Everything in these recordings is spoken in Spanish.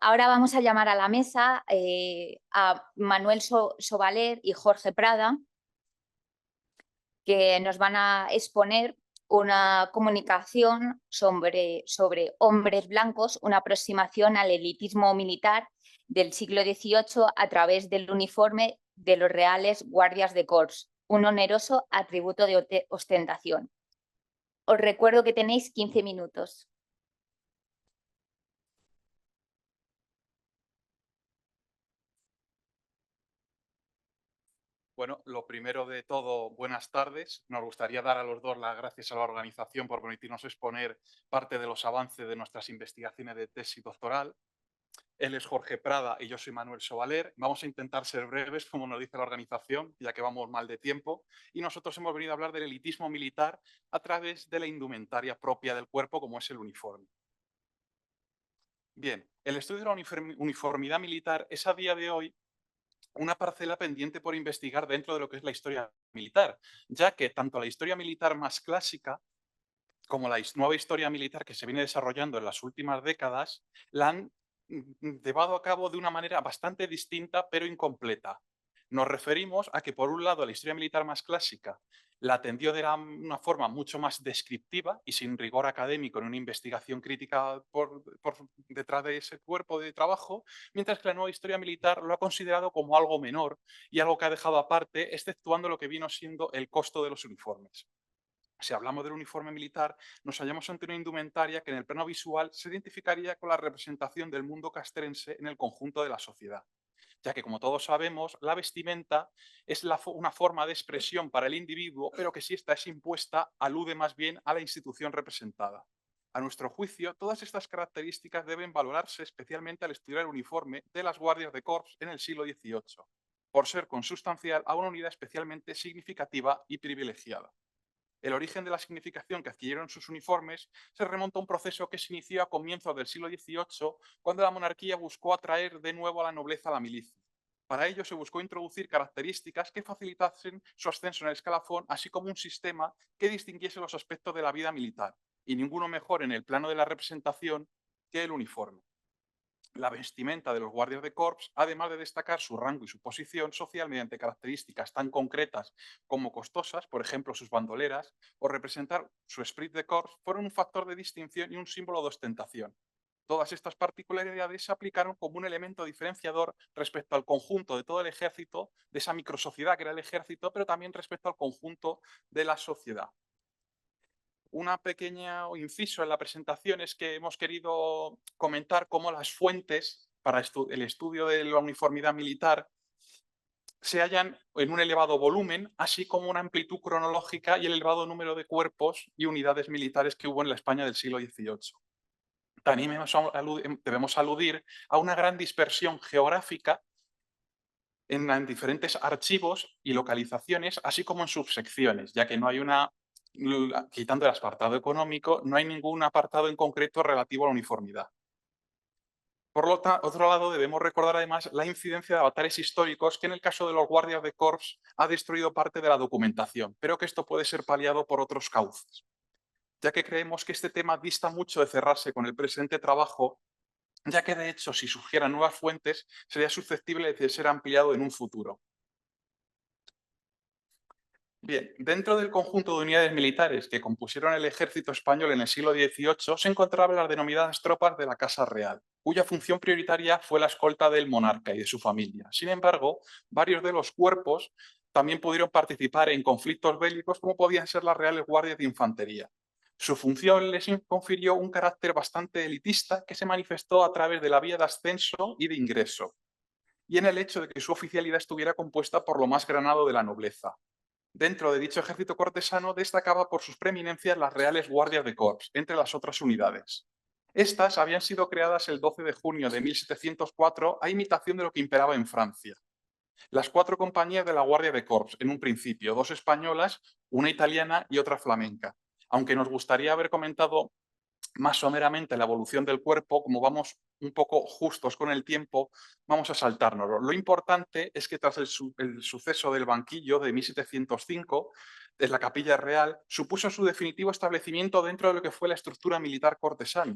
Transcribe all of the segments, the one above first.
ahora vamos a llamar a la mesa a Manuel Sobaler y Jorge Prada, que nos van a exponer una comunicación sobre hombres blancos, una aproximación al elitismo militar del siglo XVIII a través del uniforme de los reales guardias de corps, un oneroso atributo de ostentación. Os recuerdo que tenéis 15 minutos. Bueno, lo primero de todo, buenas tardes. Nos gustaría dar a los dos las gracias a la organización por permitirnos exponer parte de los avances de nuestras investigaciones de tesis doctoral. Él es Jorge Prada y yo soy Manuel Sobaler. Vamos a intentar ser breves, como nos dice la organización, ya que vamos mal de tiempo. Y nosotros hemos venido a hablar del elitismo militar a través de la indumentaria propia del cuerpo, como es el uniforme. Bien, el estudio de la uniformidad militar es a día de hoy una parcela pendiente por investigar dentro de lo que es la historia militar, ya que tanto la historia militar más clásica como la nueva historia militar que se viene desarrollando en las últimas décadas la han llevado a cabo de una manera bastante distinta pero incompleta. Nos referimos a que, por un lado, la historia militar más clásica la atendió de una forma mucho más descriptiva y sin rigor académico en una investigación crítica por detrás de ese cuerpo de trabajo, mientras que la nueva historia militar lo ha considerado como algo menor y algo que ha dejado aparte, exceptuando lo que vino siendo el costo de los uniformes. Si hablamos del uniforme militar, nos hallamos ante una indumentaria que en el plano visual se identificaría con la representación del mundo castrense en el conjunto de la sociedad, ya que, como todos sabemos, la vestimenta es una forma de expresión para el individuo, pero que si esta es impuesta, alude más bien a la institución representada. A nuestro juicio, todas estas características deben valorarse especialmente al estudiar el uniforme de las guardias de corps en el siglo XVIII, por ser consustancial a una unidad especialmente significativa y privilegiada. El origen de la significación que adquirieron sus uniformes se remonta a un proceso que se inició a comienzos del siglo XVIII, cuando la monarquía buscó atraer de nuevo a la nobleza a la milicia. Para ello se buscó introducir características que facilitasen su ascenso en el escalafón, así como un sistema que distinguiese los aspectos de la vida militar, y ninguno mejor en el plano de la representación que el uniforme. La vestimenta de los guardias de corps, además de destacar su rango y su posición social mediante características tan concretas como costosas, por ejemplo sus bandoleras, o representar su esprit de corps, fueron un factor de distinción y un símbolo de ostentación. Todas estas particularidades se aplicaron como un elemento diferenciador respecto al conjunto de todo el ejército, de esa microsociedad que era el ejército, pero también respecto al conjunto de la sociedad. Una pequeña inciso en la presentación es que hemos querido comentar cómo las fuentes para el estudio de la uniformidad militar se hallan en un elevado volumen, así como una amplitud cronológica y el elevado número de cuerpos y unidades militares que hubo en la España del siglo XVIII. También debemos aludir a una gran dispersión geográfica en diferentes archivos y localizaciones, así como en subsecciones, ya que no hay quitando el apartado económico, no hay ningún apartado en concreto relativo a la uniformidad. Por otro lado, debemos recordar además la incidencia de avatares históricos que en el caso de los guardias de corps ha destruido parte de la documentación, pero que esto puede ser paliado por otros cauces, ya que creemos que este tema dista mucho de cerrarse con el presente trabajo, ya que de hecho si surgieran nuevas fuentes sería susceptible de ser ampliado en un futuro. Bien, dentro del conjunto de unidades militares que compusieron el ejército español en el siglo XVIII se encontraban las denominadas tropas de la Casa Real, cuya función prioritaria fue la escolta del monarca y de su familia. Sin embargo, varios de los cuerpos también pudieron participar en conflictos bélicos, como podían ser las Reales Guardias de Infantería. Su función les confirió un carácter bastante elitista que se manifestó a través de la vía de ascenso y de ingreso, y en el hecho de que su oficialidad estuviera compuesta por lo más granado de la nobleza. Dentro de dicho ejército cortesano destacaba por sus preeminencias las Reales Guardias de Corps, entre las otras unidades. Estas habían sido creadas el 12 de junio de 1704 a imitación de lo que imperaba en Francia. Las 4 compañías de la Guardia de Corps, en un principio, 2 españolas, una italiana y otra flamenca. Aunque nos gustaría haber comentado más someramente la evolución del cuerpo, como vamos un poco justos con el tiempo, vamos a saltárnoslo. Lo importante es que tras el suceso del banquillo de 1705, de la Capilla Real, supuso su definitivo establecimiento dentro de lo que fue la estructura militar cortesana.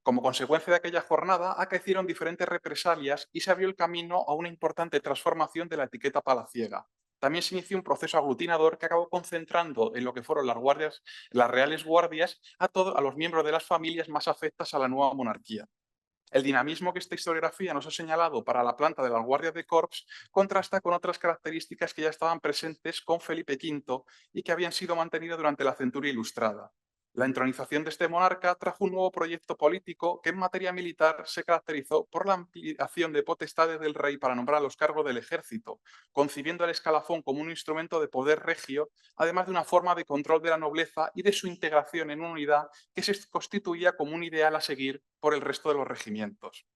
Como consecuencia de aquella jornada, acaecieron diferentes represalias y se abrió el camino a una importante transformación de la etiqueta palaciega. También se inició un proceso aglutinador que acabó concentrando en lo que fueron las reales guardias, a los miembros de las familias más afectas a la nueva monarquía. El dinamismo que esta historiografía nos ha señalado para la planta de las guardias de corps contrasta con otras características que ya estaban presentes con Felipe V y que habían sido mantenidas durante la centuria ilustrada. La entronización de este monarca trajo un nuevo proyecto político que en materia militar se caracterizó por la ampliación de potestades del rey para nombrar los cargos del ejército, concibiendo el escalafón como un instrumento de poder regio, además de una forma de control de la nobleza y de su integración en una unidad que se constituía como un ideal a seguir por el resto de los regimientos.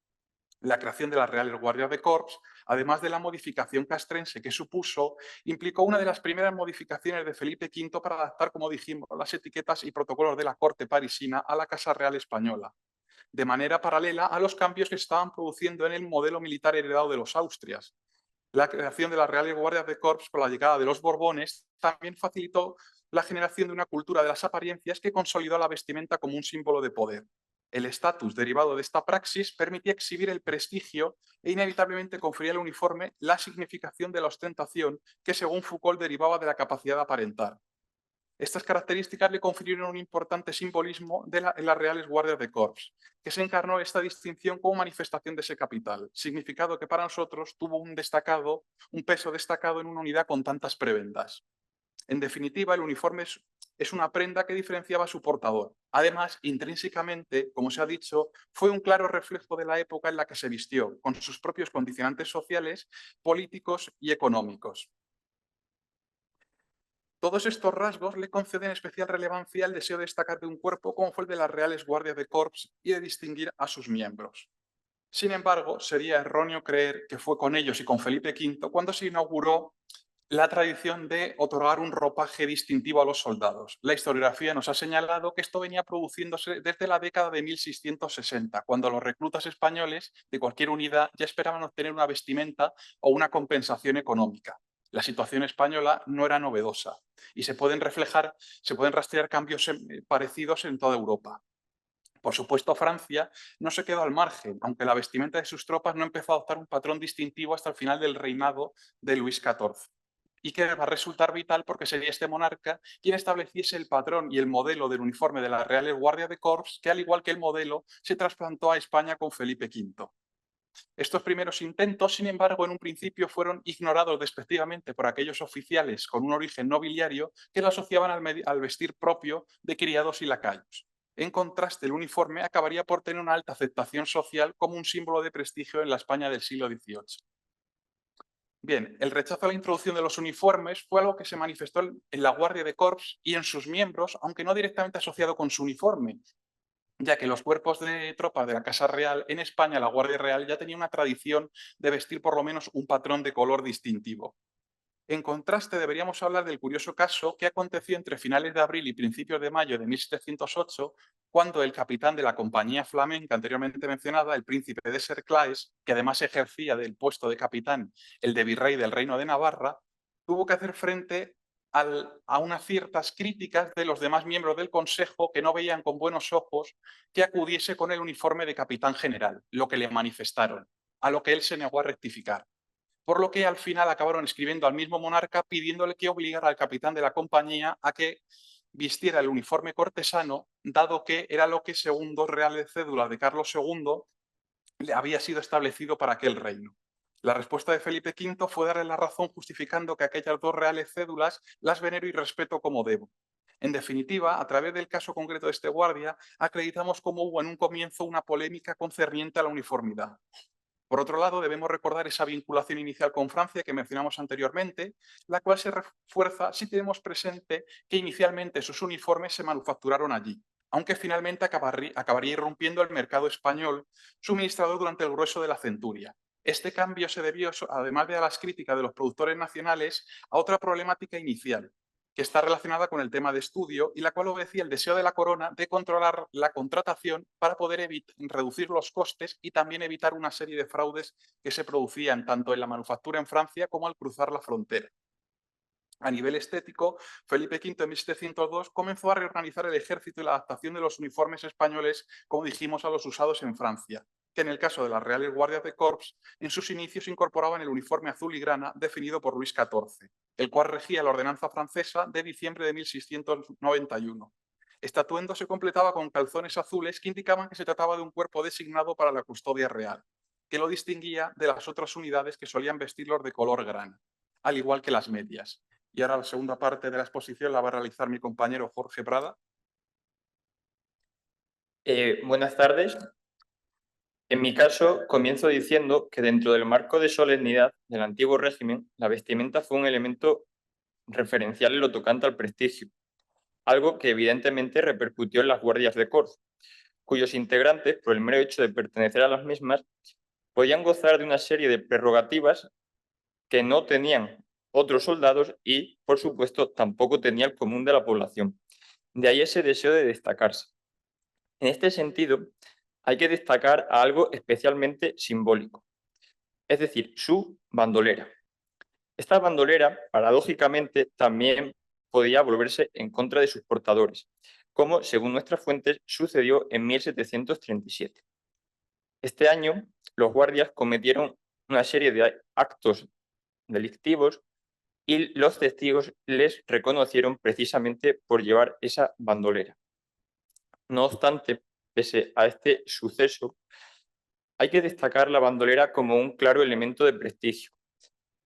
La creación de las Reales Guardias de Corps, además de la modificación castrense que supuso, implicó una de las primeras modificaciones de Felipe V para adaptar, como dijimos, las etiquetas y protocolos de la corte parisina a la Casa Real española, de manera paralela a los cambios que se estaban produciendo en el modelo militar heredado de los Austrias. La creación de las Reales Guardias de Corps con la llegada de los Borbones también facilitó la generación de una cultura de las apariencias que consolidó la vestimenta como un símbolo de poder. El estatus derivado de esta praxis permitía exhibir el prestigio e inevitablemente confería al uniforme la significación de la ostentación que, según Foucault, derivaba de la capacidad de aparentar. Estas características le confirieron un importante simbolismo en las Reales Guardias de Corps, que se encarnó esta distinción como manifestación de ese capital, significado que para nosotros tuvo un peso destacado en una unidad con tantas prebendas. En definitiva, el uniforme es una prenda que diferenciaba a su portador. Además, intrínsecamente, como se ha dicho, fue un claro reflejo de la época en la que se vistió, con sus propios condicionantes sociales, políticos y económicos. Todos estos rasgos le conceden especial relevancia al deseo de destacar de un cuerpo como fue el de las Reales Guardias de Corps y de distinguir a sus miembros. Sin embargo, sería erróneo creer que fue con ellos y con Felipe V cuando se inauguró la tradición de otorgar un ropaje distintivo a los soldados. La historiografía nos ha señalado que esto venía produciéndose desde la década de 1660, cuando los reclutas españoles de cualquier unidad ya esperaban obtener una vestimenta o una compensación económica. La situación española no era novedosa y se pueden rastrear cambios parecidos en toda Europa. Por supuesto, Francia no se quedó al margen, aunque la vestimenta de sus tropas no empezó a adoptar un patrón distintivo hasta el final del reinado de Luis XIV, y que va a resultar vital porque sería este monarca quien estableciese el patrón y el modelo del uniforme de la Real Guardia de Corps, que al igual que el modelo se trasplantó a España con Felipe V. Estos primeros intentos, sin embargo, en un principio fueron ignorados despectivamente por aquellos oficiales con un origen nobiliario que lo asociaban al vestir propio de criados y lacayos. En contraste, el uniforme acabaría por tener una alta aceptación social como un símbolo de prestigio en la España del siglo XVIII. Bien, el rechazo a la introducción de los uniformes fue algo que se manifestó en la Guardia de Corps y en sus miembros, aunque no directamente asociado con su uniforme, ya que los cuerpos de tropas de la Casa Real en España, la Guardia Real, ya tenía una tradición de vestir por lo menos un patrón de color distintivo. En contraste, deberíamos hablar del curioso caso que aconteció entre finales de abril y principios de mayo de 1708, cuando el capitán de la compañía flamenca anteriormente mencionada, el príncipe de Serclaes, que además ejercía del puesto de capitán el de virrey del Reino de Navarra, tuvo que hacer frente a unas ciertas críticas de los demás miembros del Consejo que no veían con buenos ojos que acudiese con el uniforme de capitán general, lo que le manifestaron, a lo que él se negó a rectificar, por lo que al final acabaron escribiendo al mismo monarca pidiéndole que obligara al capitán de la compañía a que vistiera el uniforme cortesano, dado que era lo que, según dos reales cédulas de Carlos II, le había sido establecido para aquel reino. La respuesta de Felipe V fue darle la razón justificando que aquellas dos reales cédulas las venero y respeto como debo. En definitiva, a través del caso concreto de este guardia, acreditamos cómo hubo en un comienzo una polémica concerniente a la uniformidad. Por otro lado, debemos recordar esa vinculación inicial con Francia que mencionamos anteriormente, la cual se refuerza si tenemos presente que inicialmente sus uniformes se manufacturaron allí, aunque finalmente acabaría irrumpiendo el mercado español suministrado durante el grueso de la centuria. Este cambio se debió, además de a las críticas de los productores nacionales, a otra problemática inicial, que está relacionada con el tema de estudio y la cual obedecía el deseo de la corona de controlar la contratación para poder reducir los costes y también evitar una serie de fraudes que se producían tanto en la manufactura en Francia como al cruzar la frontera. A nivel estético, Felipe V en 1702 comenzó a reorganizar el ejército y la adaptación de los uniformes españoles, como dijimos, a los usados en Francia, que en el caso de las Reales Guardias de Corps, en sus inicios incorporaban el uniforme azul y grana definido por Luis XIV, el cual regía la ordenanza francesa de diciembre de 1691. Este atuendo se completaba con calzones azules que indicaban que se trataba de un cuerpo designado para la custodia real, que lo distinguía de las otras unidades que solían vestirlos de color grana, al igual que las medias. Y ahora la segunda parte de la exposición la va a realizar mi compañero Jorge Prada. Buenas tardes. En mi caso, comienzo diciendo que dentro del marco de solemnidad del antiguo régimen, la vestimenta fue un elemento referencial en lo tocante al prestigio, algo que evidentemente repercutió en las guardias de corps, cuyos integrantes, por el mero hecho de pertenecer a las mismas, podían gozar de una serie de prerrogativas que no tenían otros soldados y, por supuesto, tampoco tenía el común de la población. De ahí ese deseo de destacarse. En este sentido, hay que destacar a algo especialmente simbólico, es decir, su bandolera. Esta bandolera, paradójicamente, también podía volverse en contra de sus portadores, como, según nuestras fuentes, sucedió en 1737. Este año, los guardias cometieron una serie de actos delictivos y los testigos les reconocieron precisamente por llevar esa bandolera. No obstante, pese a este suceso, hay que destacar la bandolera como un claro elemento de prestigio,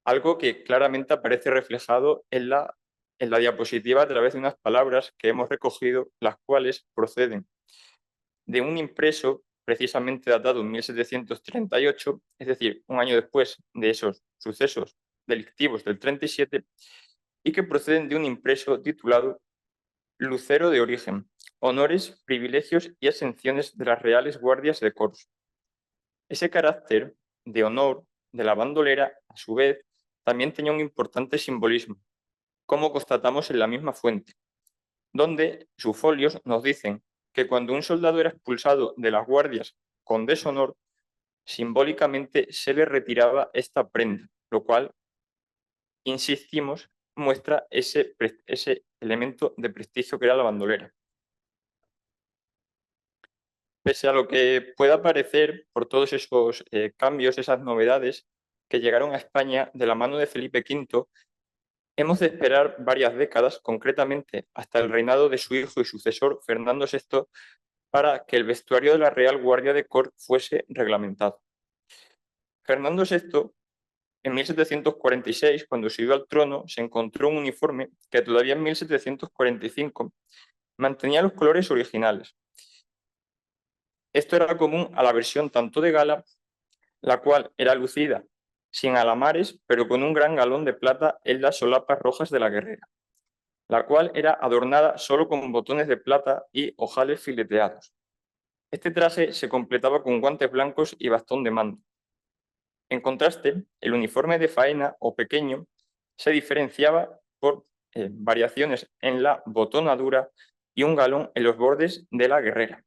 algo que claramente aparece reflejado en la diapositiva a través de unas palabras que hemos recogido, las cuales proceden de un impreso precisamente datado en 1738, es decir, un año después de esos sucesos delictivos del 37, y que proceden de un impreso titulado Lucero de origen, honores, privilegios y exenciones de las Reales Guardias de Corps. Ese carácter de honor de la bandolera, a su vez, también tenía un importante simbolismo, como constatamos en la misma fuente, donde sus folios nos dicen que cuando un soldado era expulsado de las guardias con deshonor, simbólicamente se le retiraba esta prenda, lo cual, insistimos, muestra ese elemento de prestigio que era la bandolera. Pese a lo que pueda parecer por todos esos cambios, esas novedades que llegaron a España de la mano de Felipe V, hemos de esperar varias décadas, concretamente hasta el reinado de su hijo y sucesor, Fernando VI, para que el vestuario de la Real Guardia de Corps fuese reglamentado. Fernando VI, en 1746, cuando subió al trono, se encontró un uniforme que todavía en 1745 mantenía los colores originales. Esto era común a la versión tanto de gala, la cual era lucida sin alamares, pero con un gran galón de plata en las solapas rojas de la guerrera, la cual era adornada solo con botones de plata y ojales fileteados. Este traje se completaba con guantes blancos y bastón de mando. En contraste, el uniforme de faena o pequeño se diferenciaba por variaciones en la botonadura y un galón en los bordes de la guerrera.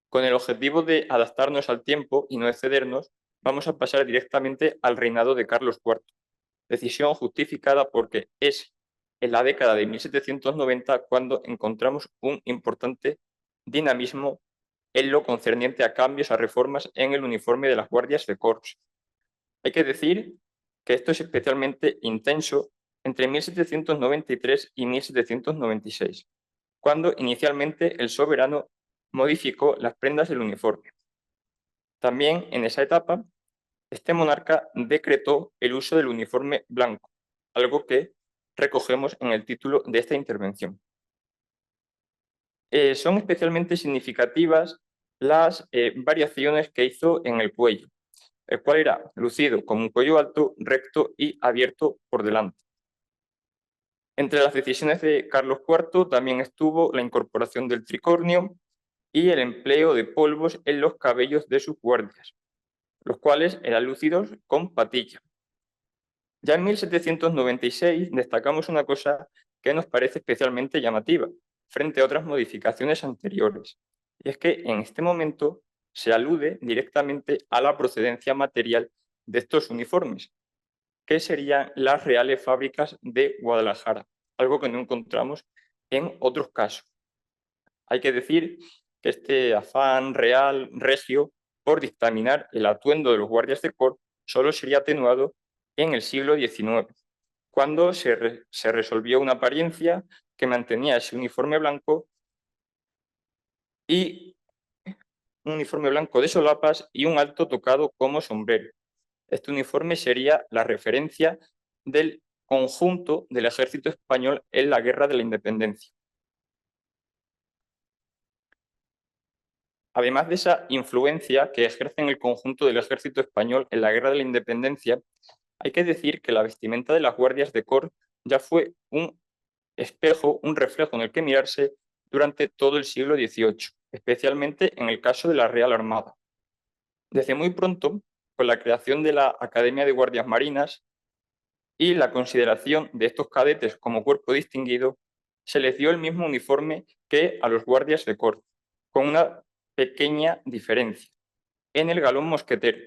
Con el objetivo de adaptarnos al tiempo y no excedernos, vamos a pasar directamente al reinado de Carlos IV, decisión justificada porque es en la década de 1790 cuando encontramos un importante dinamismo en lo concerniente a cambios, a reformas en el uniforme de las guardias de corps. Hay que decir que esto es especialmente intenso entre 1793 y 1796, cuando inicialmente el soberano modificó las prendas del uniforme. También en esa etapa, este monarca decretó el uso del uniforme blanco, algo que recogemos en el título de esta intervención. Son especialmente significativas las variaciones que hizo en el cuello, el cual era lucido con un cuello alto, recto y abierto por delante. Entre las decisiones de Carlos IV también estuvo la incorporación del tricornio y el empleo de polvos en los cabellos de sus guardias, los cuales eran lucidos con patilla. Ya en 1796 destacamos una cosa que nos parece especialmente llamativa frente a otras modificaciones anteriores, y es que en este momento se alude directamente a la procedencia material de estos uniformes, que serían las Reales Fábricas de Guadalajara, algo que no encontramos en otros casos. Hay que decir que este afán real, regio, por dictaminar el atuendo de los guardias de corps solo sería atenuado en el siglo XIX, cuando se resolvió una apariencia que mantenía ese uniforme blanco y un uniforme blanco de solapas y un alto tocado como sombrero. Este uniforme sería la referencia del conjunto del ejército español en la Guerra de la Independencia. Además de esa influencia que ejerce en el conjunto del ejército español en la Guerra de la Independencia, hay que decir que la vestimenta de las guardias de corps ya fue un espejo, un reflejo en el que mirarse durante todo el siglo XVIII, especialmente en el caso de la Real Armada. Desde muy pronto, con la creación de la Academia de Guardias Marinas y la consideración de estos cadetes como cuerpo distinguido, se les dio el mismo uniforme que a los guardias de corps, con una pequeña diferencia, en el galón mosquetero.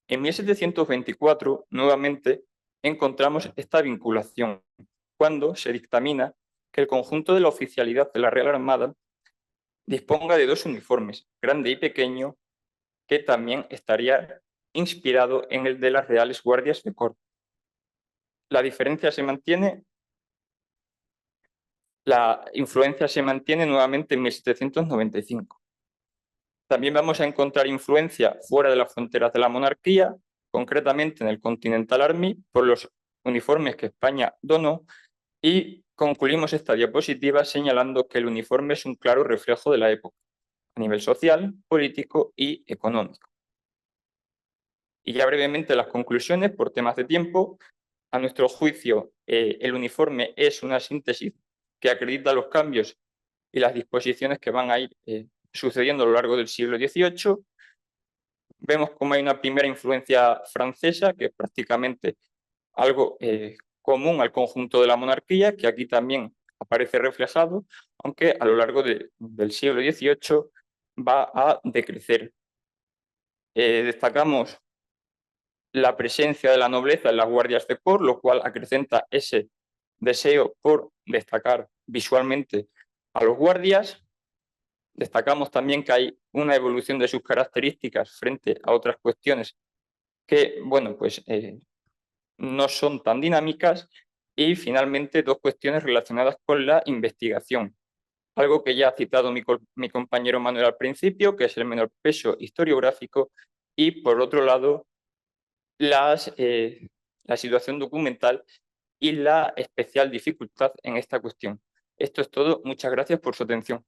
En 1724, nuevamente, encontramos esta vinculación, cuando se dictamina que el conjunto de la oficialidad de la Real Armada disponga de dos uniformes, grande y pequeño, que también estaría inspirado en el de las Reales Guardias de Corps. La diferencia se mantiene, la influencia se mantiene nuevamente en 1795. También vamos a encontrar influencia fuera de las fronteras de la monarquía, concretamente en el Continental Army, por los uniformes que España donó, y concluimos esta diapositiva señalando que el uniforme es un claro reflejo de la época, a nivel social, político y económico. Y ya brevemente las conclusiones, por temas de tiempo. A nuestro juicio, el uniforme es una síntesis que acredita los cambios y las disposiciones que van a ir sucediendo a lo largo del siglo XVIII. Vemos cómo hay una primera influencia francesa, que es prácticamente algo común al conjunto de la monarquía, que aquí también aparece reflejado, aunque a lo largo del siglo XVIII va a decrecer. Destacamos la presencia de la nobleza en las guardias de corps, lo cual acrecenta ese deseo por destacar visualmente a los guardias. Destacamos también que hay una evolución de sus características frente a otras cuestiones que, bueno, pues no son tan dinámicas. Y finalmente dos cuestiones relacionadas con la investigación. Algo que ya ha citado mi compañero Manuel al principio, que es el menor peso historiográfico, y por otro lado, la situación documental y la especial dificultad en esta cuestión. Esto es todo. Muchas gracias por su atención.